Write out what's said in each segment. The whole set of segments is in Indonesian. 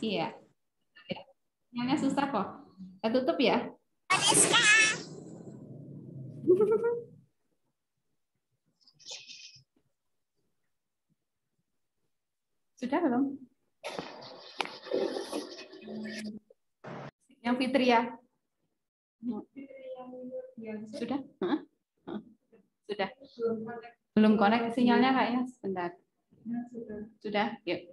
Iya. Sinyalnya susah kok. Saya tutup ya. Sudah belum? Yang Fitri ya? Sudah? Sudah. Belum connect sinyalnya kayaknya sebentar. Sudah? Yuk.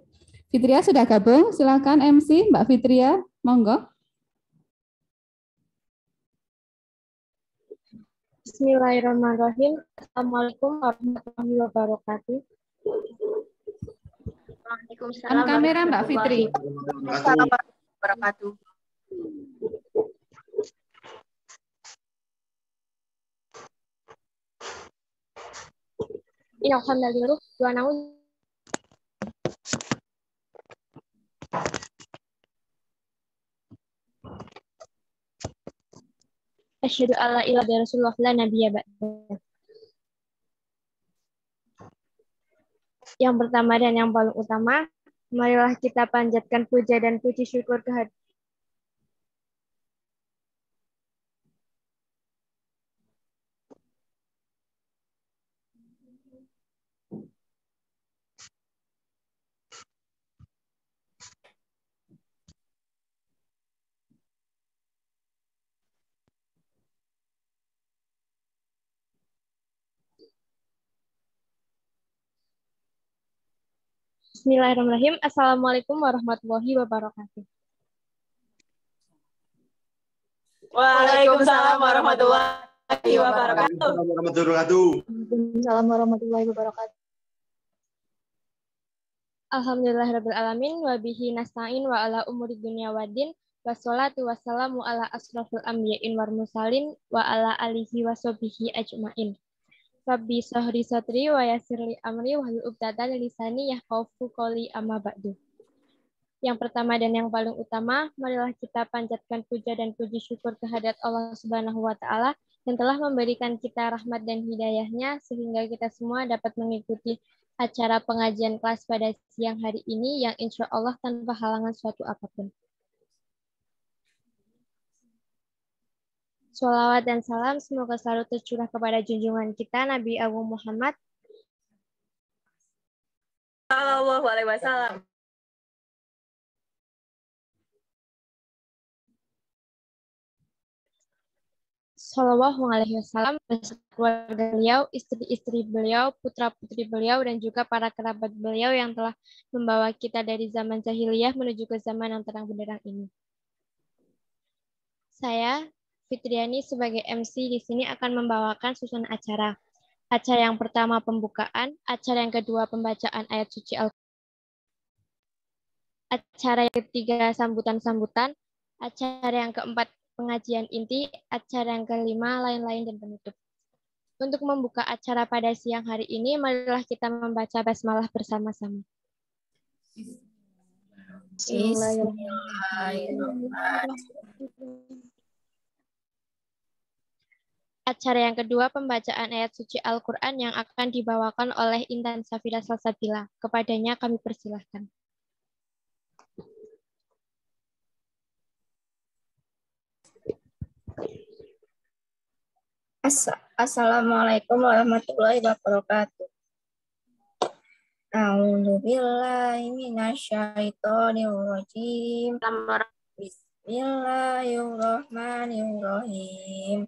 Fitria sudah gabung? Silakan MC Mbak Fitria, monggo. Bismillahirrahmanirrahim. Assalamualaikum warahmatullahi wabarakatuh. Waalaikumsalam. Kamera Mbak Fitri. Waalaikumsalam warahmatullahi wabarakatuh. Ya, alhamdulillah. Dua naun. Asyhadu alla ilaha illallah Rasulullah la nabiyya ba'da. Yang pertama dan yang paling utama, marilah kita panjatkan puja dan puji syukur kehadirat Bismillahirrahmanirrahim. Assalamualaikum warahmatullahi wabarakatuh. Waalaikumsalam warahmatullahi wabarakatuh. Waalaikumsalam warahmatullahi wabarakatuh. Alhamdulillahirabbil alamin wa bihi nasta'in wa ala umuri dunya waddin wassalatu wassalamu ala asrofil anbiya'in wal mursalin wa ala alihi wa sahbihi ajmain. Rabbi sahri satri wa yassirli amri wahlul 'uqdatam min lisani yafqahu qawli amma ba'du. Yang pertama dan yang paling utama, marilah kita panjatkan puja dan puji syukur kehadirat Allah Subhanahu wa taala yang telah memberikan kita rahmat dan hidayahnya sehingga kita semua dapat mengikuti acara pengajian kelas pada siang hari ini yang insya Allah tanpa halangan suatu apapun. Sholawat dan salam semoga selalu tercurah kepada junjungan kita Nabi Agung Muhammad Sallallahu alaihi wasallam. Sallallahu alaihi wasallam, keluarga beliau, istri-istri beliau, putra-putri beliau, dan juga para kerabat beliau yang telah membawa kita dari zaman jahiliyah menuju ke zaman yang terang benderang ini. Saya, Fitriani, sebagai MC di sini akan membawakan susunan acara. Acara yang pertama pembukaan, acara yang kedua pembacaan ayat suci Al-Quran, acara yang ketiga sambutan-sambutan, acara yang keempat pengajian inti, acara yang kelima lain-lain dan penutup. Untuk membuka acara pada siang hari ini, marilah kita membaca basmalah bersama-sama. Acara yang kedua pembacaan ayat suci Al-Quran yang akan dibawakan oleh Intan Safira Salsabila. Kepadanya kami persilahkan. Assalamualaikum warahmatullahi wabarakatuh. A'udzu billahi minasyaitonir rajim. Bismillahirrahmanirrahim.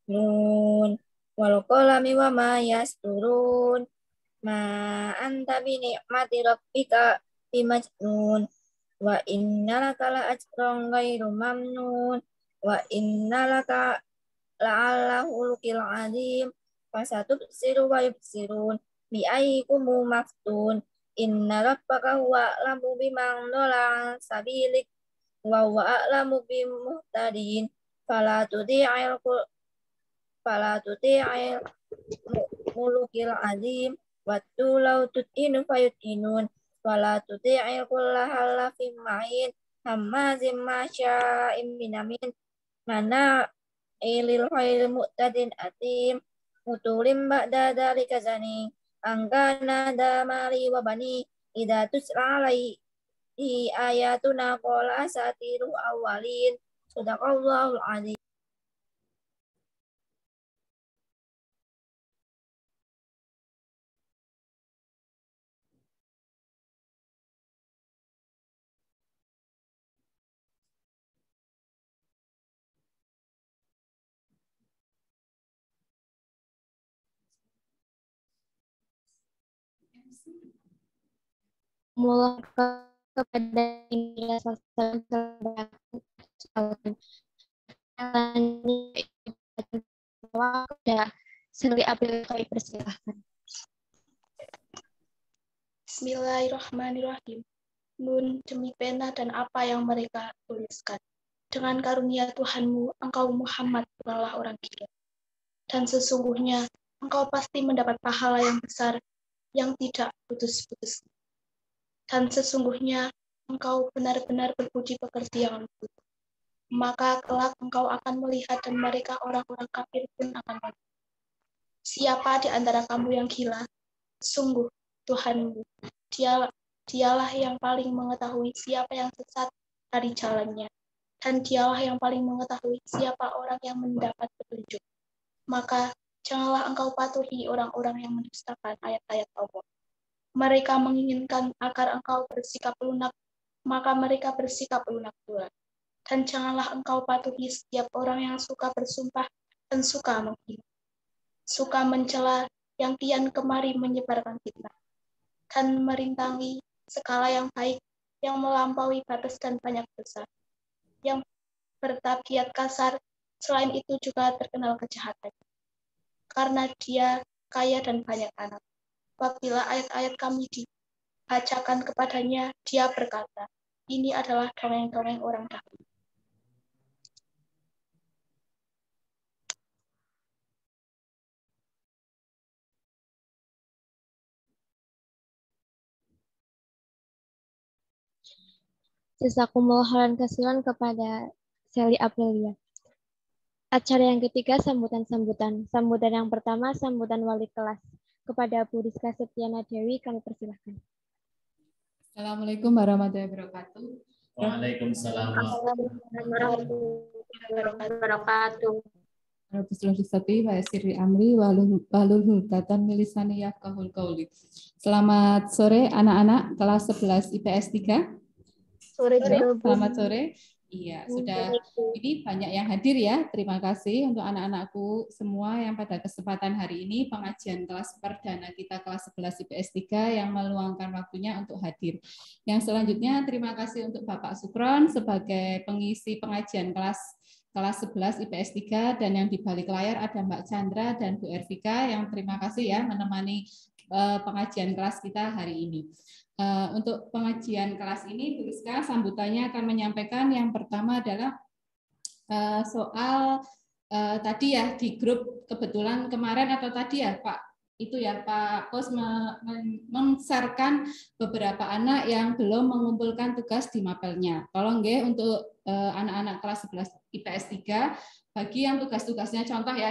Nun wal qalami wa ma yasturun. Ma anta bi ni'mati rabbika bimajnun. Wa innalaka la ajran ghairu mamnun. Wa innalaka la'allahu lukil adim fasatubsiru wa yubsirun bi ayyikumul maftun inna rabbaka huwa a'lamu biman dhalla sabilik wa huwa a'lamu bil muhtadin fala tuti'il mulukil adim wattu law tut'inu fayut'inun fala tuti'il kullahal lafim mahin hammazim masya'im binamin mana ilil khairil mu'tadin atim mutulim ba'da dzalika zani angkana damari wa bani idza tusla ayatuna qala asatiru awwalin. Shadaqallahul adzim. Mulai kepada India kepada Sri April persilahkan. Bismillahirrahmanirrahim. Nun, demi pena dan apa yang mereka tuliskan. Dengan karunia Tuhanmu, engkau Muhammad bukanlah orang gila. Dan sesungguhnya, engkau pasti mendapat pahala yang besar yang tidak putus-putus. Dan sesungguhnya, engkau benar-benar berbudi pekerti yang lembut. Maka kelak engkau akan melihat dan mereka orang-orang kafir pun akan melihat. Siapa di antara kamu yang gila? Sungguh, Tuhanmu, dialah yang paling mengetahui siapa yang sesat dari jalannya, dan dialah yang paling mengetahui siapa orang yang mendapat petunjuk. Maka janganlah engkau patuhi orang-orang yang mendustakan ayat-ayat Allah. Mereka menginginkan agar engkau bersikap lunak, maka mereka bersikap lunak pula. Dan janganlah engkau patuhi setiap orang yang suka bersumpah dan suka menghina, suka mencela, yang kian kemari menyebarkan fitnah, dan merintangi segala yang baik, yang melampaui batas dan banyak dosa, yang bertabiat kasar, selain itu juga terkenal kejahatan. Karena dia kaya dan banyak anak. Apabila ayat-ayat kami dibacakan kepadanya, dia berkata, ini adalah dongeng-dongeng orang dahulu. Jazakumullah khairan kasihan kepada Sally Aprilia. Acara yang ketiga, sambutan-sambutan. Sambutan yang pertama, sambutan wali kelas. Kepada Bu Rizka Septiana Dewi, kami persilahkan. Assalamualaikum warahmatullahi wabarakatuh. Waalaikumsalam warahmatullahi wabarakatuh. Wa sirri amri walul hudatan milisani yafqahul qauli. Selamat sore anak-anak kelas 11 IPS 3. Selamat sore. Iya, sudah ini banyak yang hadir ya. Terima kasih untuk anak-anakku semua yang pada kesempatan hari ini pengajian kelas perdana kita kelas 11 IPS 3 yang meluangkan waktunya untuk hadir. Yang selanjutnya terima kasih untuk Bapak Sukron sebagai pengisi pengajian kelas 11 IPS 3 dan yang di balik layar ada Mbak Chandra dan Bu Ervika yang terima kasih ya menemani pengajian kelas kita hari ini. Untuk pengajian kelas ini, Bu Rizka sambutannya akan menyampaikan yang pertama adalah soal tadi ya di grup kebetulan kemarin atau tadi ya Pak itu ya Pak Kos men-share-kan beberapa anak yang belum mengumpulkan tugas di mapelnya. Tolong nggih untuk anak-anak kelas 11 IPS 3 bagi yang tugas-tugasnya contoh ya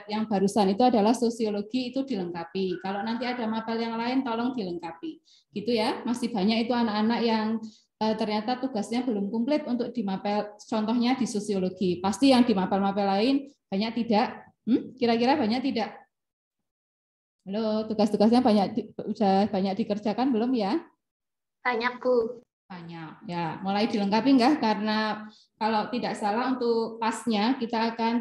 yang barusan itu adalah sosiologi itu dilengkapi. Kalau nanti ada mapel yang lain tolong dilengkapi. Gitu ya. Masih banyak itu anak-anak yang ternyata tugasnya belum komplit untuk di mapel contohnya di sosiologi. Pasti yang di mapel-mapel lain banyak tidak? Kira-kira banyak tidak? Halo, tugas-tugasnya sudah banyak dikerjakan belum ya? Banyak, Bu. Banyak. Ya, mulai dilengkapi enggak? Karena kalau tidak salah untuk pasnya kita akan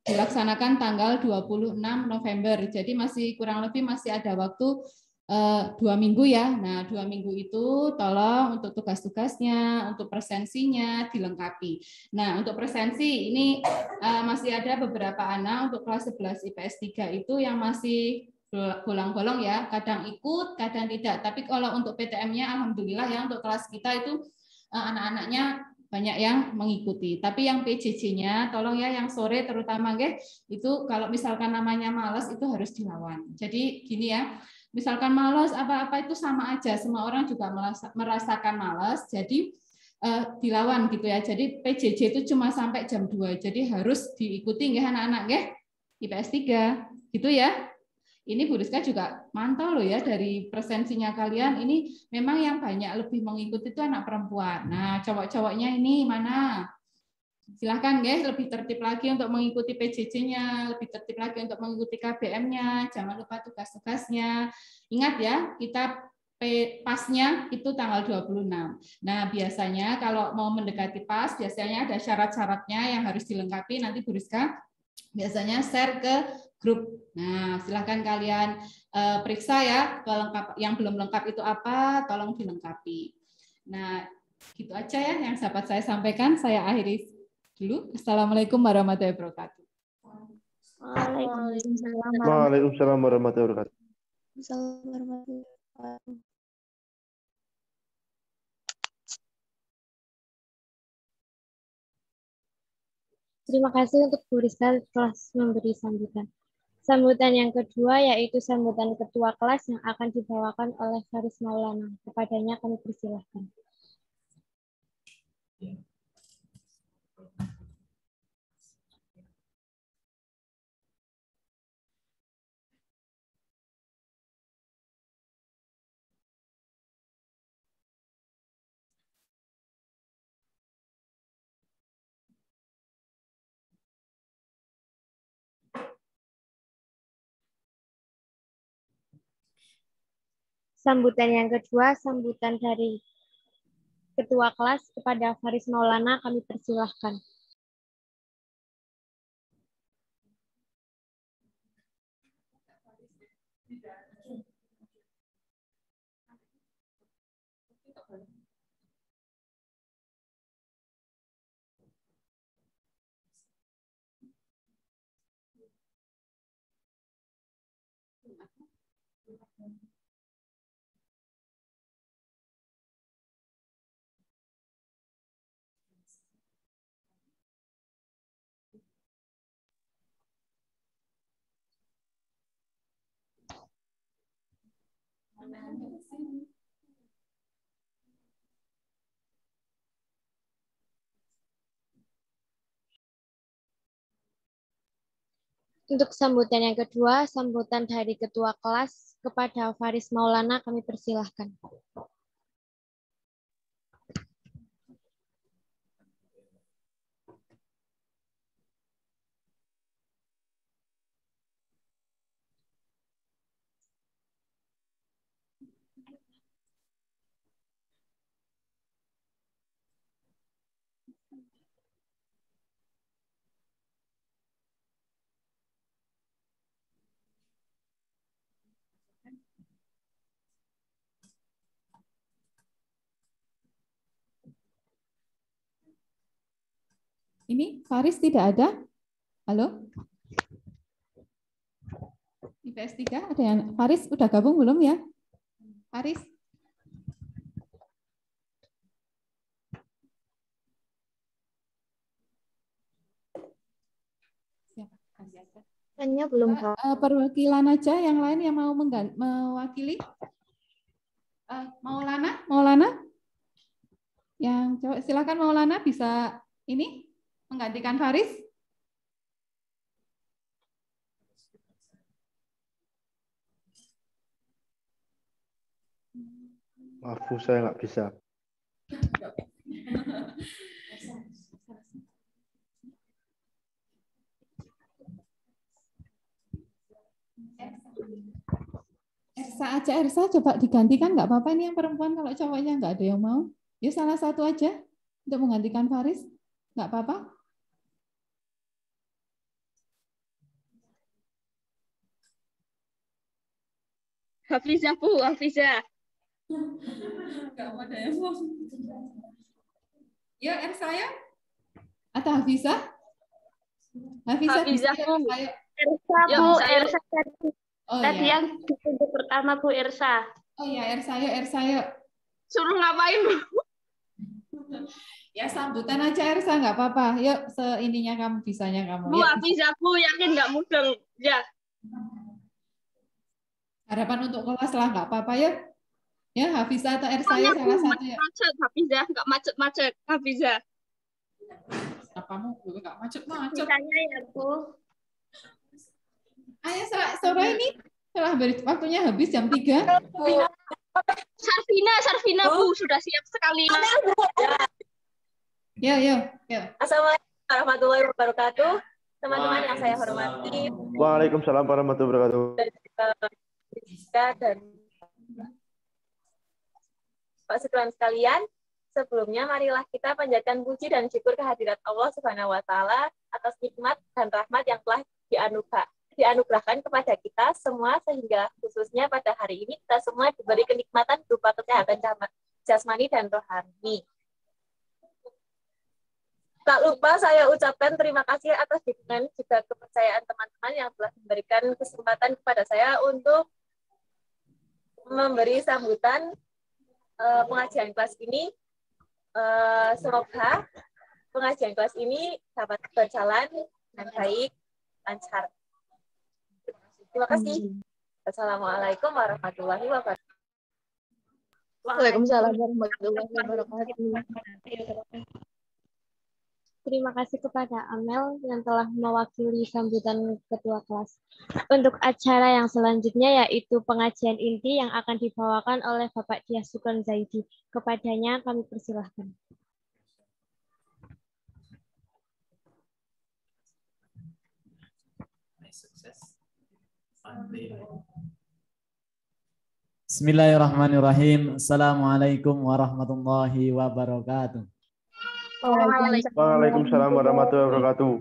dilaksanakan tanggal 26 November. Jadi masih kurang lebih masih ada waktu 2 minggu ya. Nah, 2 minggu itu tolong untuk tugas-tugasnya, untuk presensinya dilengkapi. Nah, untuk presensi ini masih ada beberapa anak untuk kelas 11 IPS 3 itu yang masih bolong-bolong ya, kadang ikut, kadang tidak. Tapi kalau untuk PTM-nya alhamdulillah ya untuk kelas kita itu anak-anaknya banyak yang mengikuti. Tapi yang PJJ-nya tolong ya yang sore terutama itu kalau misalkan namanya malas itu harus dilawan. Jadi gini ya, misalkan malas apa-apa itu sama aja, semua orang juga merasakan malas. Jadi dilawan gitu ya. Jadi PJJ itu cuma sampai jam 2. Jadi harus diikuti nggih anak-anak nggih IPS 3. Gitu ya. Ini Bu Rizka juga mantau loh ya dari presensinya kalian. Ini memang yang banyak lebih mengikuti itu anak perempuan. Nah, cowok-cowoknya ini mana? Silahkan guys, lebih tertib lagi untuk mengikuti PJJ-nya, lebih tertib lagi untuk mengikuti KBM-nya. Jangan lupa tugas-tugasnya. Ingat ya, kita pasnya itu tanggal 26. Nah, biasanya kalau mau mendekati pas, biasanya ada syarat-syaratnya yang harus dilengkapi. Nanti Bu Rizka biasanya share ke grup. Nah, silahkan kalian periksa ya, yang belum lengkap itu apa, tolong dilengkapi. Nah, gitu aja ya yang dapat saya sampaikan. Saya akhiri dulu. Assalamualaikum warahmatullahi wabarakatuh. Waalaikumsalam warahmatullahi wabarakatuh. Terima kasih untuk Bu Rizka telah memberi sambutan. Sambutan yang kedua yaitu sambutan ketua kelas yang akan dibawakan oleh Faris Maulana. Kepadanya kami persilahkan. Sambutan yang kedua, sambutan dari ketua kelas kepada Faris Maulana, kami persilahkan. Untuk sambutan yang kedua, sambutan dari ketua kelas kepada Faris Maulana, kami persilahkan. Ini Faris tidak ada? Halo? IPS 3 ada yang Faris udah gabung belum ya? Faris? Hanya belum. Perwakilan aja yang lain yang mau mewakili. Maulana? Yang cowok silakan Maulana bisa ini menggantikan Faris. Maaf, saya nggak bisa. Ersa coba digantikan nggak apa-apa ini yang perempuan kalau cowoknya nggak ada yang mau. Ya salah satu aja untuk menggantikan Faris nggak apa-apa. Hafizah, Bu, Hafizah. Nggak ada yang mau. Ya Ersa ya? Atau Hafizah? Hafizah, Bu. Ayo. Ersa, Bu, Ersa. Oh, Tadi ya. yang ditunjuk pertama Bu Ersa. Oh ya, Ersa yuk. Suruh ngapain, Bu? Ya sambutan aja Ersa, nggak apa-apa. Yuk, seininya kamu, bisanya kamu. Bu, Hafizah, Bu, yakin nggak mudeng? Ya. Harapan untuk kelas lah, nggak apa-apa ya. Ya, Hafizah atau Ersa ya, salah satu ya. Macet, Hafizah, nggak macet-macet, Hafizah. Apamu juga nggak macet-macet. Bisanya ya, Bu. Ayo, sore ini Telah waktunya habis jam 3. Sarvina Bu, sudah siap sekali. Yo. Assalamualaikum warahmatullahi wabarakatuh. Teman-teman yang saya hormati. Waalaikumsalam warahmatullahi wabarakatuh. Dan Pak sekalian sekalian, sebelumnya marilah kita panjatkan puji dan syukur kehadirat Allah Subhanahu wa taala atas nikmat dan rahmat yang telah dianugerahkan kepada kita semua, sehingga khususnya pada hari ini kita semua diberi kenikmatan berupa kesehatan jasmani dan rohani. Tak lupa saya ucapkan terima kasih atas dukungan juga kepercayaan teman-teman yang telah memberikan kesempatan kepada saya untuk memberi sambutan pengajian kelas ini. Semoga pengajian kelas ini dapat berjalan dengan baik, lancar. Terima kasih. Assalamualaikum warahmatullahi wabarakatuh. Waalaikumsalam warahmatullahi wabarakatuh. Terima kasih kepada Amel yang telah mewakili sambutan ketua kelas. Untuk acara yang selanjutnya yaitu pengajian inti yang akan dibawakan oleh Bapak Dias Sukron Zaidi. Kepadanya kami persilahkan. Bismillahirrahmanirrahim. Assalamualaikum warahmatullahi wabarakatuh. Waalaikumsalam warahmatullahi wabarakatuh.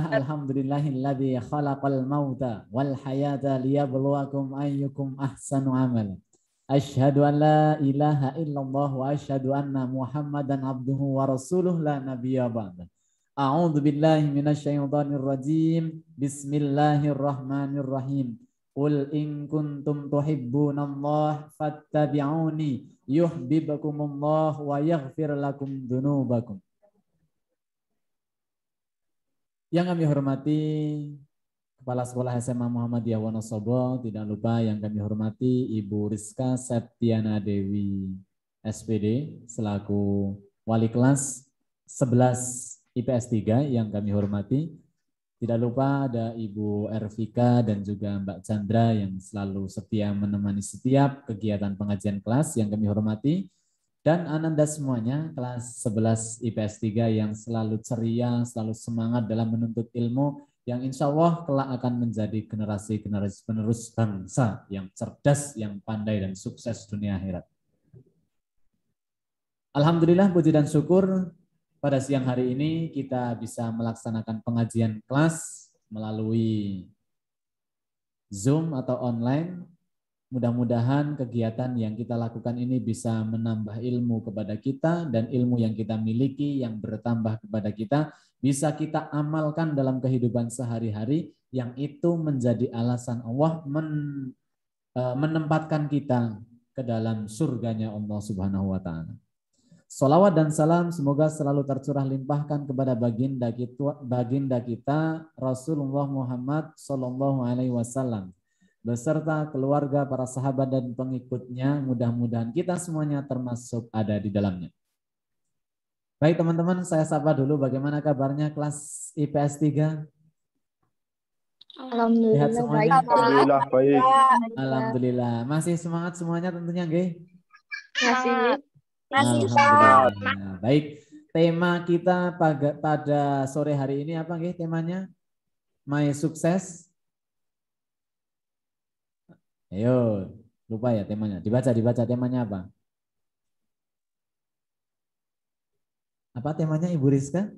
Alhamdulillahilladzi khalaqal mauta wal hayata liyabluwakum ayyukum ahsanu amala. Asyhadu an la ilaha illallah wa asyhadu anna Muhammadan abduhu wa rasuluh la nabiyya ba'da. A'udzu billahi minasyaitonir rajim. Bismillahirrahmanirrahim. Qul in kuntum tuhibbunallaha fattabi'uni yuhibbukumullah wa yaghfir lakum dzunubakum. Yang kami hormati Kepala Sekolah SMA Muhammadiyah Wonosobo, tidak lupa yang kami hormati Ibu Rizka Septiana Dewi SPD selaku Wali Kelas 11 IPS 3 yang kami hormati. Tidak lupa ada Ibu Ervika dan juga Mbak Chandra yang selalu setia menemani setiap kegiatan pengajian kelas yang kami hormati. Dan Ananda semuanya, kelas 11 IPS 3 yang selalu ceria, selalu semangat dalam menuntut ilmu, yang insya Allah kelak akan menjadi generasi-generasi penerus bangsa yang cerdas, yang pandai dan sukses dunia akhirat. Alhamdulillah, puji dan syukur. Pada siang hari ini kita bisa melaksanakan pengajian kelas melalui Zoom atau online. Mudah-mudahan kegiatan yang kita lakukan ini bisa menambah ilmu kepada kita dan ilmu yang kita miliki yang bertambah kepada kita bisa kita amalkan dalam kehidupan sehari-hari yang itu menjadi alasan Allah menempatkan kita ke dalam surganya Allah Subhanahu wa taala. Salawat dan salam semoga selalu tercurah limpahkan kepada baginda kita Rasulullah Muhammad sallallahu alaihi wasallam beserta keluarga, para sahabat dan pengikutnya. Mudah-mudahan kita semuanya termasuk ada di dalamnya. Baik teman-teman, saya sapa dulu bagaimana kabarnya kelas IPS 3? Alhamdulillah semuanya? Alhamdulillah baik. Alhamdulillah. Masih semangat semuanya tentunya, nggih? Masih. Alhamdulillah. Baik, tema kita pada sore hari ini apa nggih temanya? My Sukses. Ayo, lupa ya temanya. Dibaca temanya apa? Apa temanya Ibu Rizka?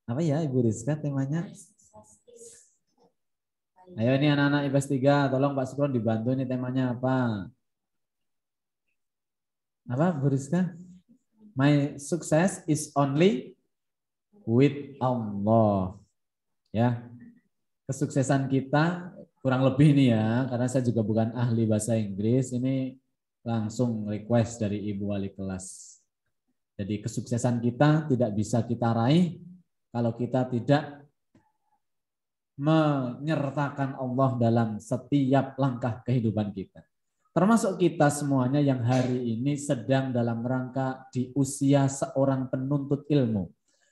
Apa ya Ibu Rizka temanya? Ayo ini anak-anak IPS 3, tolong Pak Sukron dibantu ini temanya apa? Apa Bu Rizka? My success is only with Allah. Ya. Kesuksesan kita kurang lebih nih ya, karena saya juga bukan ahli bahasa Inggris, ini langsung request dari Ibu Wali Kelas. Jadi kesuksesan kita tidak bisa kita raih kalau kita tidak menyertakan Allah dalam setiap langkah kehidupan kita. Termasuk kita semuanya yang hari ini sedang dalam rangka di usia seorang penuntut ilmu.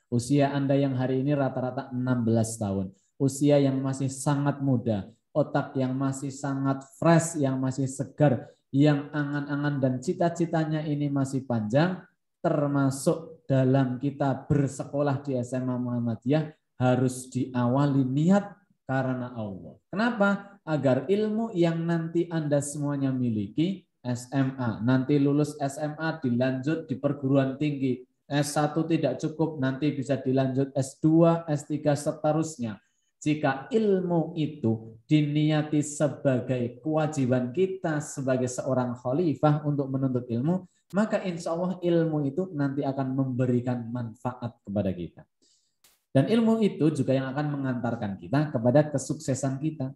Usia Anda yang hari ini rata-rata 16 tahun. Usia yang masih sangat muda, otak yang masih sangat fresh, yang masih segar, yang angan-angan dan cita-citanya ini masih panjang, termasuk dalam kita bersekolah di SMA Muhammadiyah harus diawali niat karena Allah. Kenapa? Agar ilmu yang nanti Anda semuanya miliki, SMA, nanti lulus SMA dilanjut di perguruan tinggi, S1 tidak cukup, nanti bisa dilanjut S2, S3, seterusnya. Jika ilmu itu diniati sebagai kewajiban kita sebagai seorang khalifah untuk menuntut ilmu, maka insya Allah ilmu itu nanti akan memberikan manfaat kepada kita. Dan ilmu itu juga yang akan mengantarkan kita kepada kesuksesan kita.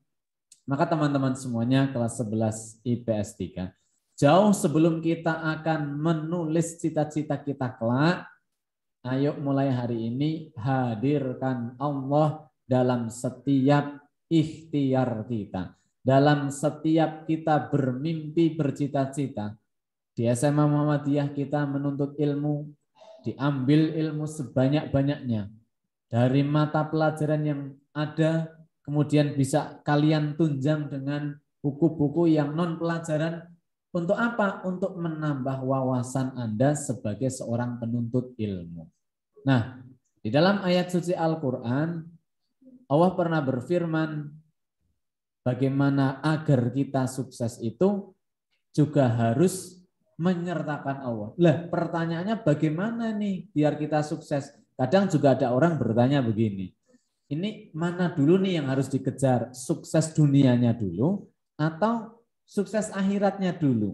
Maka teman-teman semuanya kelas 11 IPS 3, jauh sebelum kita akan menulis cita-cita kita kelak, ayo mulai hari ini hadirkan Allah dalam setiap ikhtiar kita. Dalam setiap kita bermimpi, bercita-cita. Di SMA Muhammadiyah kita menuntut ilmu, diambil ilmu sebanyak-banyaknya. Dari mata pelajaran yang ada, kemudian bisa kalian tunjang dengan buku-buku yang non pelajaran. Untuk apa? Untuk menambah wawasan Anda sebagai seorang penuntut ilmu. Nah, di dalam ayat suci Al-Quran, Allah pernah berfirman, bagaimana agar kita sukses itu juga harus menyertakan Allah. Lah, pertanyaannya bagaimana nih biar kita sukses? Kadang juga ada orang bertanya begini, ini mana dulu nih yang harus dikejar? Sukses dunianya dulu atau sukses akhiratnya dulu?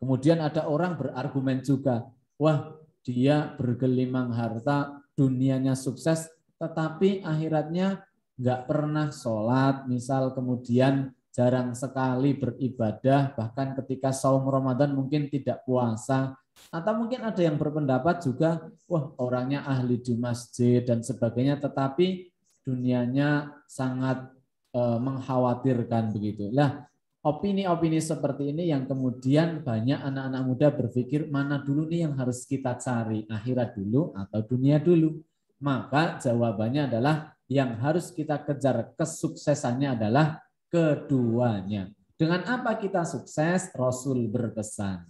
Kemudian ada orang berargumen juga, wah dia bergelimang harta, dunianya sukses, tetapi akhiratnya nggak pernah sholat, misal, kemudian jarang sekali beribadah, bahkan ketika saum Ramadan mungkin tidak puasa, atau mungkin ada yang berpendapat juga, wah orangnya ahli di masjid dan sebagainya, tetapi dunianya sangat mengkhawatirkan begitu. Lah, opini-opini seperti ini yang kemudian banyak anak-anak muda berpikir mana dulu nih yang harus kita cari, akhirat dulu atau dunia dulu? Maka jawabannya adalah yang harus kita kejar kesuksesannya adalah keduanya. Dengan apa kita sukses? Rasul berpesan,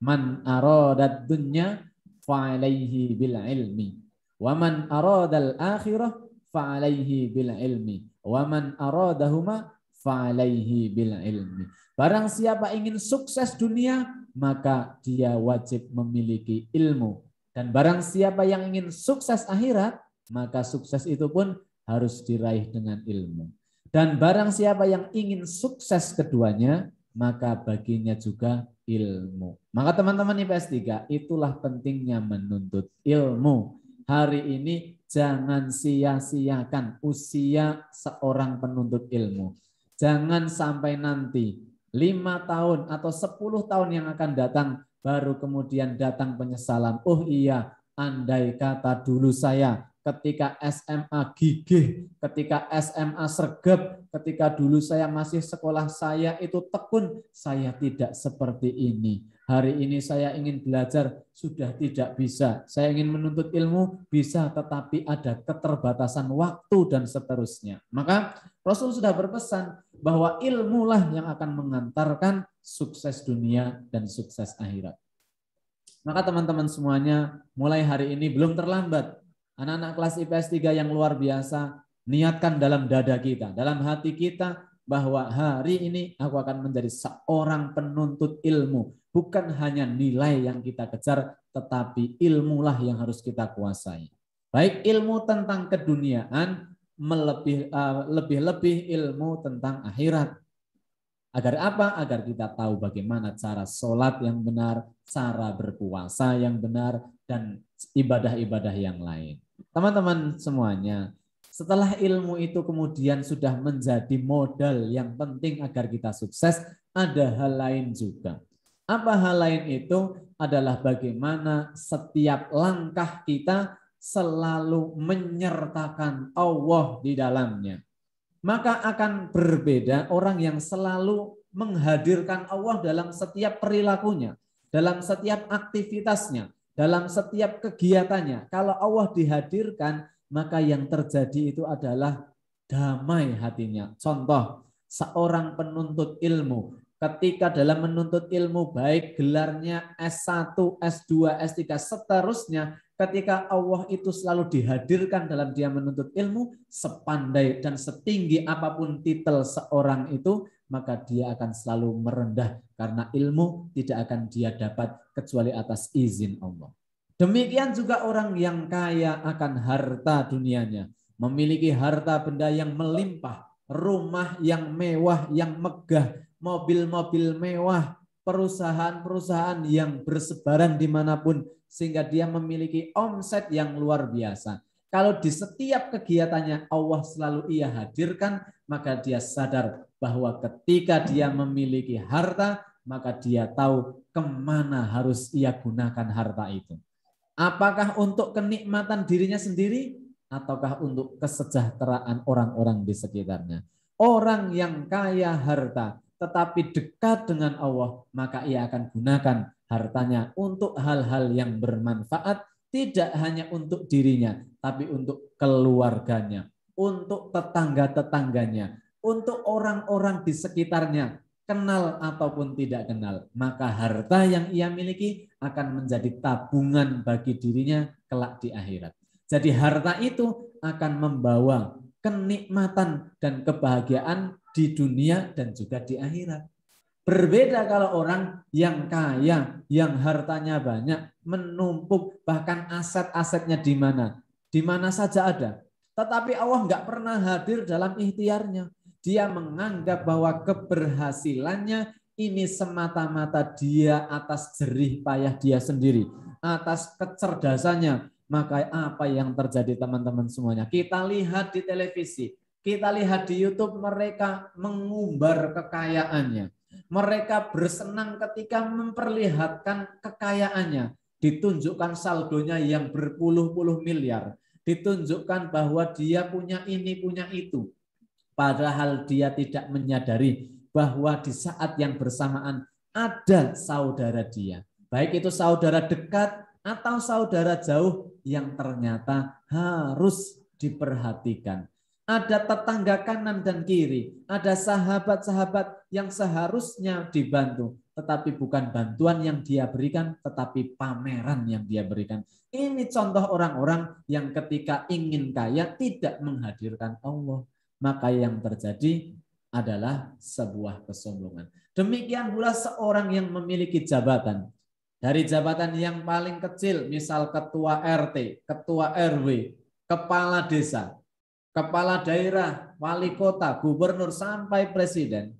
man aradad dunya fa'alaihi bil ilmi, wa man aradal akhirah fa'alaihi bil ilmi, wa man aradahuma fa'alaihi bil ilmi. Barang siapa ingin sukses dunia, maka dia wajib memiliki ilmu. Dan barang siapa yang ingin sukses akhirat, maka sukses itu pun harus diraih dengan ilmu. Dan barang siapa yang ingin sukses keduanya, maka baginya juga ilmu. Maka teman-teman IPS 3, itulah pentingnya menuntut ilmu. Hari ini jangan sia-siakan usia seorang penuntut ilmu. Jangan sampai nanti 5 tahun atau 10 tahun yang akan datang, baru kemudian datang penyesalan. Oh iya, andai kata dulu saya ketika SMA gigih, ketika SMA sregep, ketika dulu saya masih sekolah saya itu tekun, saya tidak seperti ini. Hari ini saya ingin belajar, sudah tidak bisa. Saya ingin menuntut ilmu, bisa, tetapi ada keterbatasan waktu dan seterusnya. Maka Rasul sudah berpesan bahwa ilmulah yang akan mengantarkan sukses dunia dan sukses akhirat. Maka teman-teman semuanya, mulai hari ini belum terlambat. Anak-anak kelas IPS 3 yang luar biasa, niatkan dalam dada kita, dalam hati kita, bahwa hari ini aku akan menjadi seorang penuntut ilmu. Bukan hanya nilai yang kita kejar, tetapi ilmulah yang harus kita kuasai. Baik ilmu tentang keduniaan, lebih-lebih ilmu tentang akhirat. Agar apa? Agar kita tahu bagaimana cara sholat yang benar, cara berpuasa yang benar, dan ibadah-ibadah yang lain. Teman-teman semuanya, setelah ilmu itu kemudian sudah menjadi modal yang penting agar kita sukses, ada hal lain juga. Apa hal lain itu? Adalah bagaimana setiap langkah kita selalu menyertakan Allah di dalamnya. Maka akan berbeda orang yang selalu menghadirkan Allah dalam setiap perilakunya, dalam setiap aktivitasnya, dalam setiap kegiatannya. Kalau Allah dihadirkan, maka yang terjadi itu adalah damai hatinya. Contoh, seorang penuntut ilmu, ketika dalam menuntut ilmu, baik gelarnya S1, S2, S3, seterusnya, ketika Allah itu selalu dihadirkan dalam dia menuntut ilmu, sepandai dan setinggi apapun titel seorang itu, maka dia akan selalu merendah karena ilmu tidak akan dia dapat kecuali atas izin Allah. Demikian juga orang yang kaya akan harta dunianya, memiliki harta benda yang melimpah, rumah yang mewah, yang megah, mobil-mobil mewah, perusahaan-perusahaan yang bersebaran dimanapun, sehingga dia memiliki omset yang luar biasa. Kalau di setiap kegiatannya Allah selalu ia hadirkan, maka dia sadar bahwa ketika dia memiliki harta, maka dia tahu kemana harus ia gunakan harta itu. Apakah untuk kenikmatan dirinya sendiri ataukah untuk kesejahteraan orang-orang di sekitarnya? Orang yang kaya harta tetapi dekat dengan Allah, maka ia akan gunakan hartanya untuk hal-hal yang bermanfaat, tidak hanya untuk dirinya, tapi untuk keluarganya, untuk tetangga-tetangganya, untuk orang-orang di sekitarnya, kenal ataupun tidak kenal. Maka harta yang ia miliki akan menjadi tabungan bagi dirinya kelak di akhirat. Jadi harta itu akan membawa kenikmatan dan kebahagiaan di dunia dan juga di akhirat. Berbeda kalau orang yang kaya, yang hartanya banyak, menumpuk, bahkan aset-asetnya di mana saja ada. Tetapi Allah nggak pernah hadir dalam ikhtiarnya. Dia menganggap bahwa keberhasilannya ini semata-mata dia atas jerih payah dia sendiri, atas kecerdasannya. Maka apa yang terjadi teman-teman semuanya? Kita lihat di televisi, kita lihat di YouTube, mereka mengumbar kekayaannya. Mereka bersenang ketika memperlihatkan kekayaannya. Ditunjukkan saldonya yang berpuluh-puluh miliar. Ditunjukkan bahwa dia punya ini, punya itu. Padahal dia tidak menyadari bahwa di saat yang bersamaan ada saudara dia. Baik itu saudara dekat atau saudara jauh yang ternyata harus diperhatikan. Ada tetangga kanan dan kiri, ada sahabat-sahabat yang seharusnya dibantu. Tetapi bukan bantuan yang dia berikan, tetapi pameran yang dia berikan. Ini contoh orang-orang yang ketika ingin kaya tidak menghadirkan Allah. Maka yang terjadi adalah sebuah kesombongan. Demikian pula seorang yang memiliki jabatan. Dari jabatan yang paling kecil, misal ketua RT, ketua RW, kepala desa, kepala daerah, wali kota, gubernur, sampai presiden.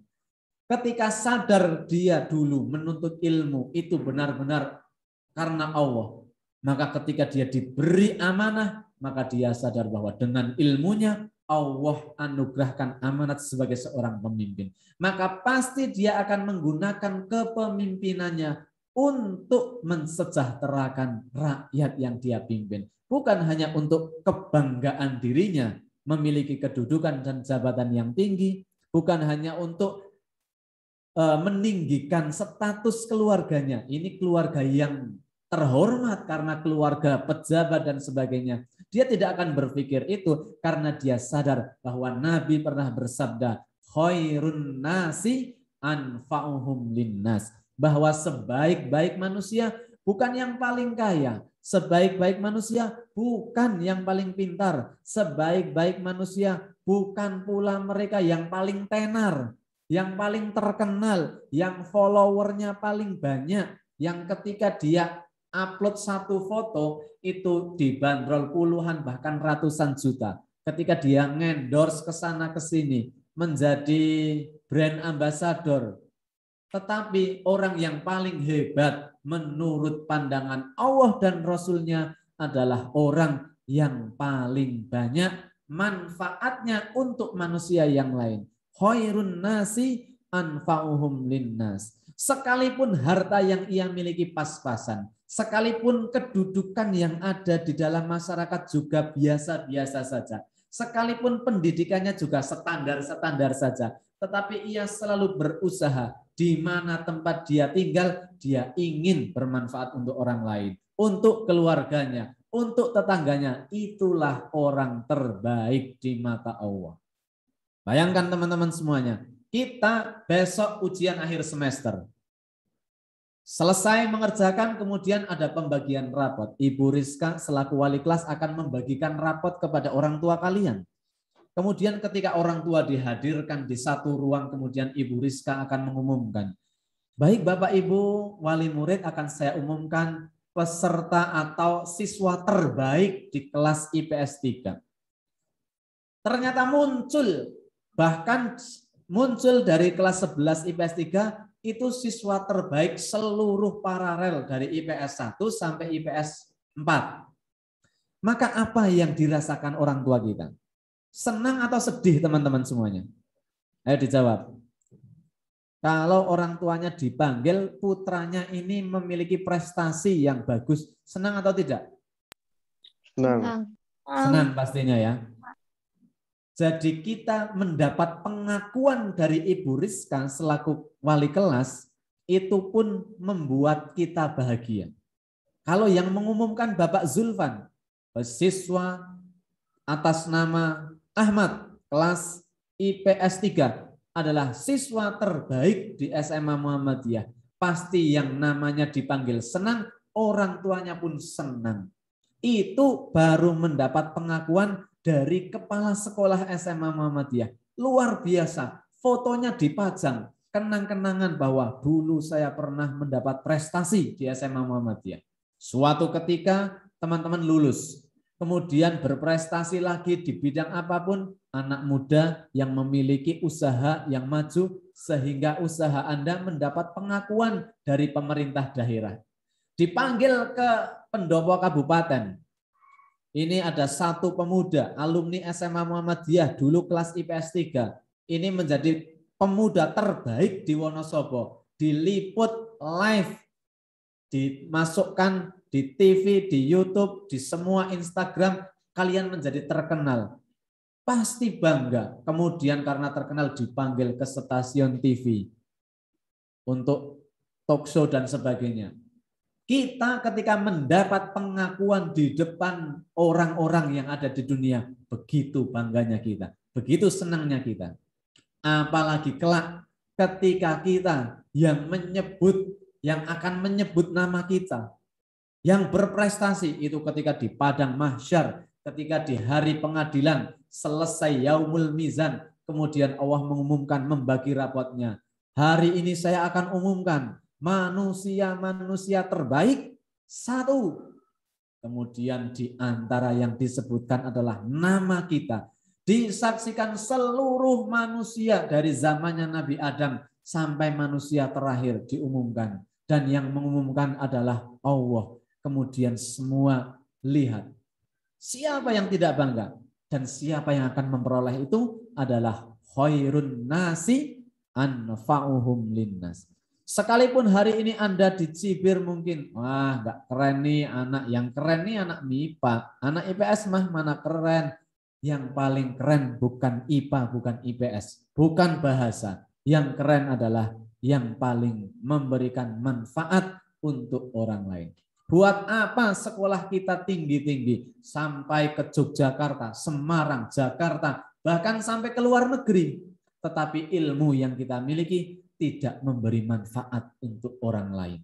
Ketika sadar dia dulu menuntut ilmu itu benar-benar karena Allah. Maka ketika dia diberi amanah, maka dia sadar bahwa dengan ilmunya Allah anugerahkan amanat sebagai seorang pemimpin. Maka pasti dia akan menggunakan kepemimpinannya untuk mensejahterakan rakyat yang dia pimpin. Bukan hanya untuk kebanggaan dirinya memiliki kedudukan dan jabatan yang tinggi. Bukan hanya untuk meninggikan status keluarganya. Ini keluarga yang terhormat karena keluarga pejabat dan sebagainya. Dia tidak akan berpikir itu karena dia sadar bahwa Nabi pernah bersabda, khairun nasi anfa'uhum linnas, bahwa sebaik-baik manusia bukan yang paling kaya, sebaik-baik manusia bukan yang paling pintar, sebaik-baik manusia bukan pula mereka yang paling tenar, yang paling terkenal, yang followernya paling banyak, yang ketika dia upload satu foto itu dibanderol puluhan bahkan ratusan juta. Ketika dia ngendorse ke sana ke sini menjadi brand ambassador. Tetapi orang yang paling hebat menurut pandangan Allah dan Rasulnya adalah orang yang paling banyak manfaatnya untuk manusia yang lain. Khairun nasi anfa'uhum linnas. Sekalipun harta yang ia miliki pas-pasan, sekalipun kedudukan yang ada di dalam masyarakat juga biasa-biasa saja, sekalipun pendidikannya juga standar-standar saja, tetapi ia selalu berusaha di mana tempat dia tinggal, dia ingin bermanfaat untuk orang lain. untuk keluarganya, untuk tetangganya. Itulah orang terbaik di mata Allah. Bayangkan teman-teman semuanya, kita besok ujian akhir semester. Selesai mengerjakan, kemudian ada pembagian rapot. Ibu Rizka selaku wali kelas akan membagikan rapot kepada orang tua kalian. Kemudian ketika orang tua dihadirkan di satu ruang, kemudian Ibu Rizka akan mengumumkan. Baik Bapak Ibu, wali murid akan saya umumkan peserta atau siswa terbaik di kelas IPS 3. Ternyata muncul, bahkan muncul dari kelas 11 IPS 3, itu siswa terbaik seluruh paralel dari IPS 1 sampai IPS 4. Maka apa yang dirasakan orang tua kita? Senang atau sedih teman-teman semuanya? Ayo dijawab. Kalau orang tuanya dipanggil, putranya ini memiliki prestasi yang bagus, senang atau tidak? Senang. Senang pastinya ya. Jadi kita mendapat pengakuan dari Ibu Rizka selaku wali kelas, itu pun membuat kita bahagia. Kalau yang mengumumkan Bapak Zulfan, siswa atas nama Ahmad, kelas IPS 3, adalah siswa terbaik di SMA Muhammadiyah. Pasti yang namanya dipanggil senang, orang tuanya pun senang. Itu baru mendapat pengakuan dari kepala sekolah SMA Muhammadiyah. Luar biasa, fotonya dipajang, kenang-kenangan bahwa dulu saya pernah mendapat prestasi di SMA Muhammadiyah. Suatu ketika teman-teman lulus, kemudian berprestasi lagi di bidang apapun, anak muda yang memiliki usaha yang maju, sehingga usaha Anda mendapat pengakuan dari pemerintah daerah. Dipanggil ke pendopo kabupaten. Ini ada satu pemuda, alumni SMA Muhammadiyah, dulu kelas IPS 3. Ini menjadi pemuda terbaik di Wonosobo. Diliput live, dimasukkan di TV, di YouTube, di semua Instagram, kalian menjadi terkenal. Pasti bangga. Kemudian karena terkenal dipanggil ke stasiun TV untuk talk show dan sebagainya. Kita ketika mendapat pengakuan di depan orang-orang yang ada di dunia, begitu bangganya kita, begitu senangnya kita. Apalagi kelak ketika kita yang akan menyebut nama kita, yang berprestasi itu ketika di padang mahsyar, ketika di hari pengadilan, selesai yaumul mizan, kemudian Allah mengumumkan membagi rapotnya. Hari ini saya akan umumkan manusia-manusia terbaik satu. Kemudian di antara yang disebutkan adalah nama kita. Disaksikan seluruh manusia dari zamannya Nabi Adam sampai manusia terakhir diumumkan. Dan yang mengumumkan adalah Allah. Kemudian semua lihat. Siapa yang tidak bangga? Dan siapa yang akan memperoleh itu adalah khairun nasi anfa'uhum linnas. Sekalipun hari ini Anda dicibir mungkin, wah nggak keren nih anak, yang keren nih anak MIPA, anak IPS mah mana keren. Yang paling keren bukan IPA, bukan IPS, bukan bahasa. Yang keren adalah yang paling memberikan manfaat untuk orang lain. Buat apa sekolah kita tinggi-tinggi sampai ke Yogyakarta, Semarang, Jakarta, bahkan sampai ke luar negeri. Tetapi ilmu yang kita miliki tidak memberi manfaat untuk orang lain.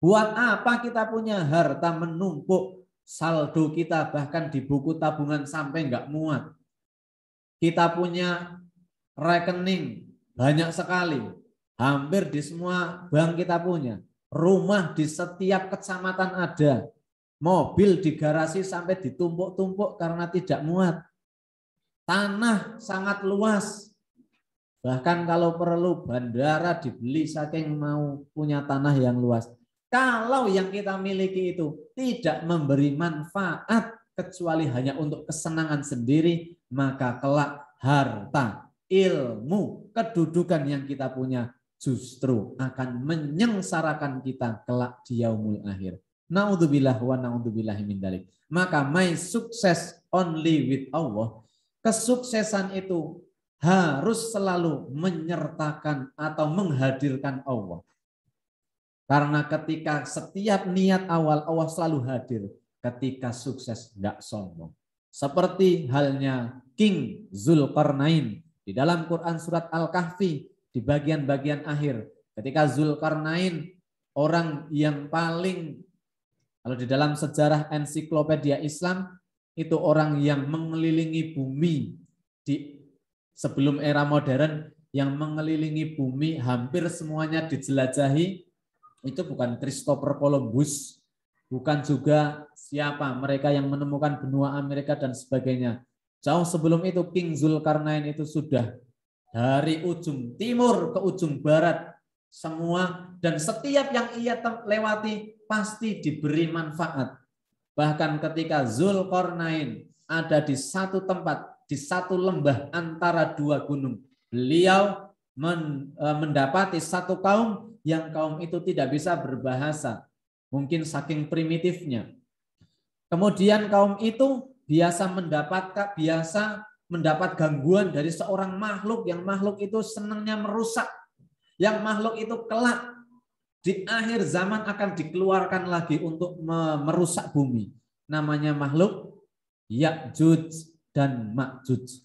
Buat apa kita punya harta menumpuk, saldo kita bahkan di buku tabungan sampai nggak muat. Kita punya rekening banyak sekali, hampir di semua bank kita punya. Rumah di setiap kecamatan ada. Mobil di garasi sampai ditumpuk-tumpuk karena tidak muat. Tanah sangat luas. Bahkan kalau perlu bandara dibeli saking mau punya tanah yang luas. Kalau yang kita miliki itu tidak memberi manfaat kecuali hanya untuk kesenangan sendiri, maka kelak harta, ilmu, kedudukan yang kita punya justru akan menyengsarakan kita kelak di yaumul akhir. Naudzubillah wa naudzubillah min dzalik. Maka my success only with Allah. Kesuksesan itu harus selalu menyertakan atau menghadirkan Allah. Karena ketika setiap niat awal Allah selalu hadir. Ketika sukses enggak sombong. Seperti halnya King Zulkarnain di dalam Quran surat Al-Kahfi di bagian-bagian akhir. Ketika Zulkarnain orang yang paling, kalau di dalam sejarah ensiklopedia Islam, itu orang yang mengelilingi bumi di sebelum era modern, yang mengelilingi bumi hampir semuanya dijelajahi. Itu bukan Christopher Columbus, bukan juga siapa mereka yang menemukan benua Amerika dan sebagainya. Jauh sebelum itu King Zulkarnain itu sudah dari ujung timur ke ujung barat semua, dan setiap yang ia lewati pasti diberi manfaat. Bahkan ketika Zulkarnain ada di satu tempat, di satu lembah antara dua gunung, beliau mendapati satu kaum yang kaum itu tidak bisa berbahasa, mungkin saking primitifnya. Kemudian kaum itu biasa mendapat gangguan dari seorang makhluk, yang makhluk itu senangnya merusak, yang makhluk itu kelak di akhir zaman akan dikeluarkan lagi untuk merusak bumi. Namanya makhluk Ya'juj dan Ma'juj.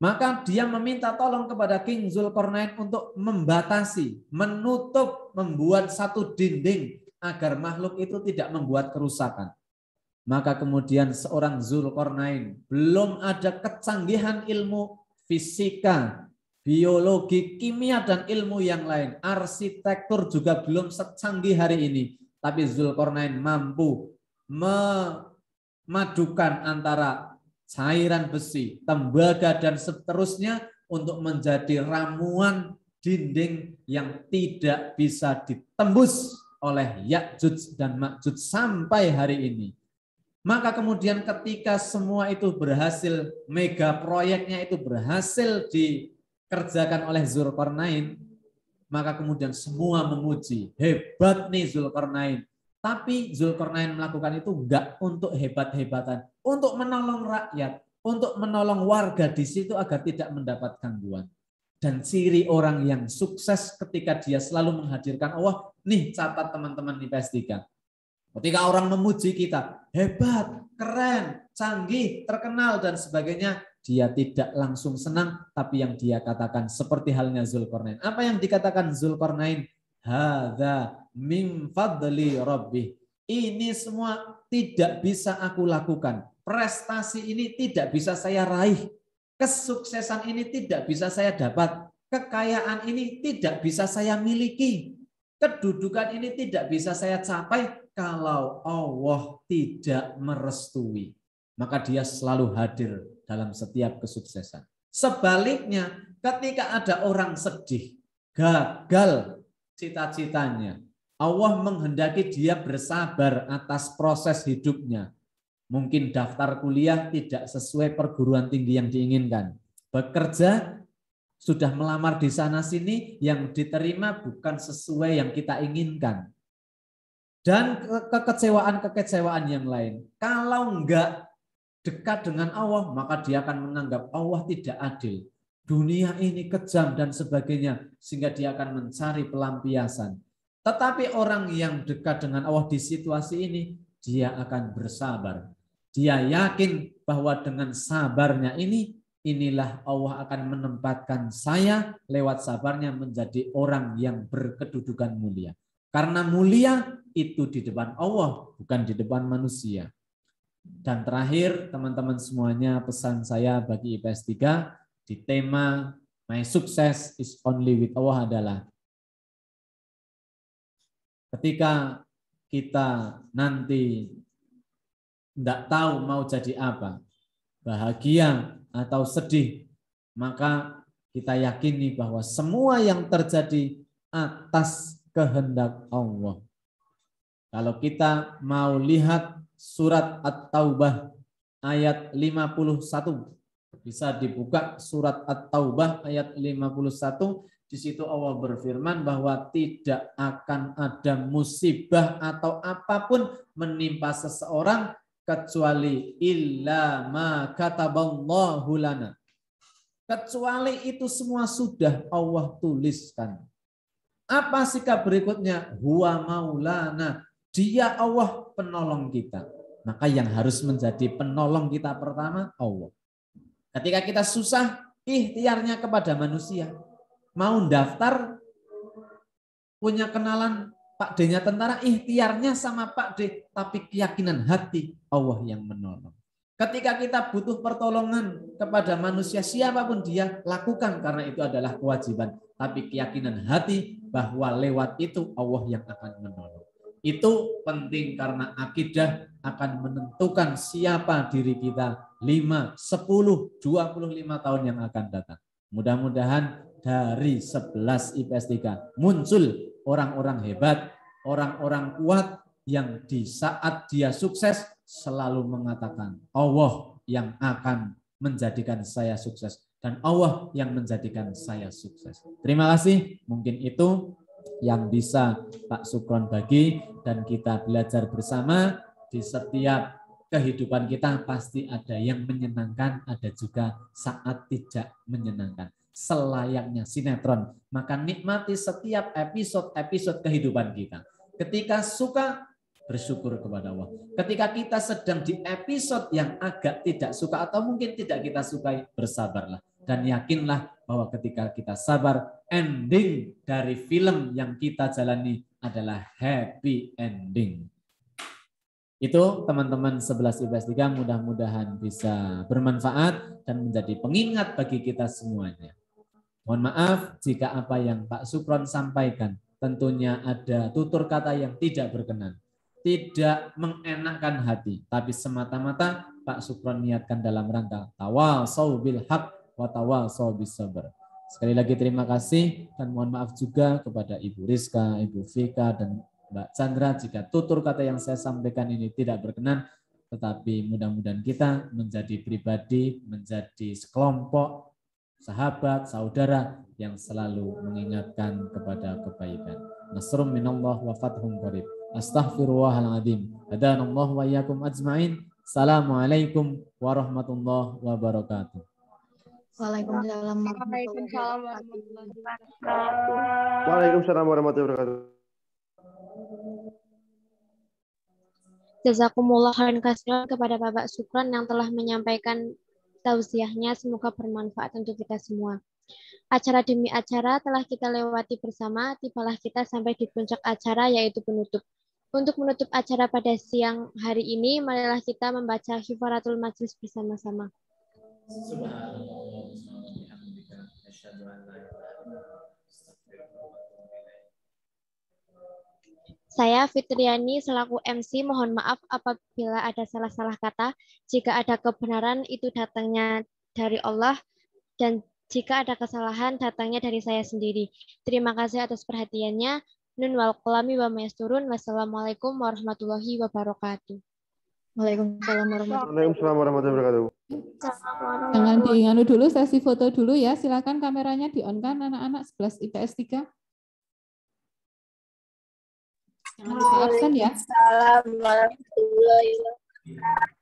Maka dia meminta tolong kepada King Zulkarnain untuk membatasi, menutup, membuat satu dinding agar makhluk itu tidak membuat kerusakan. Maka kemudian seorang Zulkarnain, belum ada kecanggihan ilmu fisika, biologi, kimia, dan ilmu yang lain. Arsitektur juga belum secanggih hari ini. Tapi Zulkarnain mampu memadukan antara cairan besi, tembaga, dan seterusnya untuk menjadi ramuan dinding yang tidak bisa ditembus oleh Ya'juj dan Ma'juj sampai hari ini. Maka kemudian ketika semua itu berhasil, mega proyeknya itu berhasil dikerjakan oleh Zulkarnain, maka kemudian semua memuji, hebat nih Zulkarnain. Tapi Zulkarnain melakukan itu enggak untuk hebat-hebatan, untuk menolong rakyat, untuk menolong warga di situ agar tidak mendapat gangguan. Dan ciri orang yang sukses ketika dia selalu menghadirkan Allah, nih catat teman-teman di PS3. Ketika orang memuji kita, hebat, keren, canggih, terkenal, dan sebagainya, dia tidak langsung senang, tapi yang dia katakan seperti halnya Zulkarnain. Apa yang dikatakan Zulkarnain? Hadza min fadli rabbih. Ini semua tidak bisa aku lakukan. Prestasi ini tidak bisa saya raih. Kesuksesan ini tidak bisa saya dapat. Kekayaan ini tidak bisa saya miliki. Kedudukan ini tidak bisa saya capai kalau Allah tidak merestui. Maka dia selalu hadir dalam setiap kesuksesan. Sebaliknya, ketika ada orang sedih, gagal cita-citanya, Allah menghendaki dia bersabar atas proses hidupnya. Mungkin daftar kuliah tidak sesuai perguruan tinggi yang diinginkan. Bekerja, sudah melamar di sana-sini, yang diterima bukan sesuai yang kita inginkan. Dan kekecewaan-kekecewaan yang lain. Kalau enggak dekat dengan Allah, maka dia akan menganggap Allah tidak adil. Dunia ini kejam dan sebagainya, sehingga dia akan mencari pelampiasan. Tetapi orang yang dekat dengan Allah di situasi ini, dia akan bersabar. Dia yakin bahwa dengan sabarnya ini, inilah Allah akan menempatkan saya lewat sabarnya menjadi orang yang berkedudukan mulia. Karena mulia itu di depan Allah, bukan di depan manusia. Dan terakhir, teman-teman semuanya, pesan saya bagi IPS 3 di tema My Success is Only with Allah adalah ketika kita nanti tidak tahu mau jadi apa, bahagia atau sedih, maka kita yakini bahwa semua yang terjadi atas kehendak Allah. Kalau kita mau lihat surat At-Taubah ayat 51, bisa dibuka surat At-Taubah ayat 51. Di situ Allah berfirman bahwa tidak akan ada musibah atau apapun menimpa seseorang kecuali illa ma kataballahu lana. Kecuali itu semua sudah Allah tuliskan. Apa sikap berikutnya? Huwa maulana. Dia Allah penolong kita. Maka yang harus menjadi penolong kita pertama Allah. Ketika kita susah, ikhtiarnya kepada manusia. Mau daftar, punya kenalan Pak D-nya tentara, ikhtiarnya sama Pak D, tapi keyakinan hati Allah yang menolong. Ketika kita butuh pertolongan kepada manusia, siapapun dia, lakukan karena itu adalah kewajiban. Tapi keyakinan hati bahwa lewat itu Allah yang akan menolong. Itu penting karena akidah akan menentukan siapa diri kita 5, 10, 25 tahun yang akan datang. Mudah-mudahan dari 11 IPS 3 muncul orang-orang hebat, orang-orang kuat yang di saat dia sukses selalu mengatakan Allah yang akan menjadikan saya sukses dan Allah yang menjadikan saya sukses. Terima kasih. Mungkin itu yang bisa Pak Sukron bagi dan kita belajar bersama. Di setiap kehidupan kita pasti ada yang menyenangkan, ada juga saat tidak menyenangkan. Selayaknya sinetron, maka nikmati setiap episode kehidupan kita. Ketika suka, bersyukur kepada Allah. Ketika kita sedang di episode yang agak tidak suka atau mungkin tidak kita sukai, bersabarlah. Dan yakinlah bahwa ketika kita sabar, ending dari film yang kita jalani adalah happy ending. Itu teman-teman 11 IPS 3 mudah-mudahan bisa bermanfaat dan menjadi pengingat bagi kita semuanya. Mohon maaf jika apa yang Pak Sukron sampaikan tentunya ada tutur kata yang tidak berkenan, tidak mengenakkan hati, tapi semata-mata Pak Sukron niatkan dalam rangka tawasau bil haq wa tawasau bis sabr. Sekali lagi terima kasih dan mohon maaf juga kepada Ibu Rizka, Ibu Vika dan Mbak Chandra jika tutur kata yang saya sampaikan ini tidak berkenan, tetapi mudah-mudahan kita menjadi pribadi, menjadi sekelompok, sahabat, saudara yang selalu mengingatkan kepada kebaikan. Nasrum minallah wa fathun qarib. Astaghfirullahaladzim. Hadanallahu wa iyyakum ajma'in. Assalamualaikum warahmatullahi wabarakatuh. Waalaikumsalam warahmatullahi wabarakatuh. Waalaikumsalam warahmatullahi wabarakatuh. Jazakumullah khairan katsiran kepada Bapak Sukron yang telah menyampaikan tausiahnya, semoga bermanfaat untuk kita semua. Acara demi acara telah kita lewati bersama, tibalah kita sampai di puncak acara yaitu penutup. Untuk menutup acara pada siang hari ini, marilah kita membaca Hifaratul Majlis bersama-sama. Saya Fitriani selaku MC mohon maaf apabila ada salah-salah kata. Jika ada kebenaran itu datangnya dari Allah dan jika ada kesalahan datangnya dari saya sendiri. Terima kasih atas perhatiannya. Nun wal qalami wa ma yasturun. Wassalamualaikum warahmatullahi wabarakatuh. Waalaikumsalam warahmatullahi wabarakatuh. Jangan diinganu dulu, sesi foto dulu ya. Silakan kameranya di-on-kan anak-anak 11 IPS 3. Jangan lupa absen ya. Assalamualaikum warahmatullahi wabarakatuh.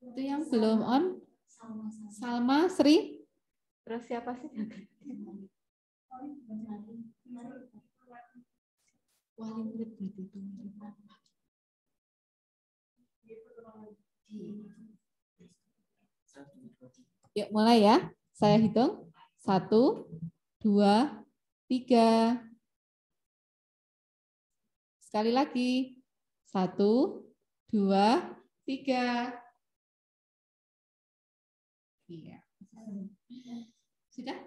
Itu yang belum on. Salma, Sri. Terus siapa sih? Wali murid berarti itu. Yuk mulai ya. Saya hitung. 1, 2, 3. Sekali lagi. 1, 2, 3. Iya. Sudah?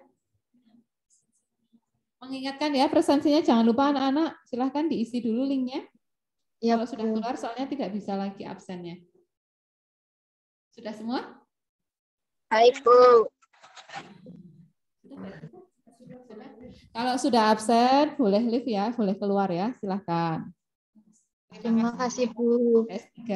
Mengingatkan ya presensinya jangan lupa anak-anak silahkan diisi dulu linknya. Ya, kalau sudah keluar soalnya tidak bisa lagi absennya. Sudah semua? Hai Bu. Kalau sudah absen boleh leave ya, boleh keluar ya, silahkan. Terima kasih Bu. S3.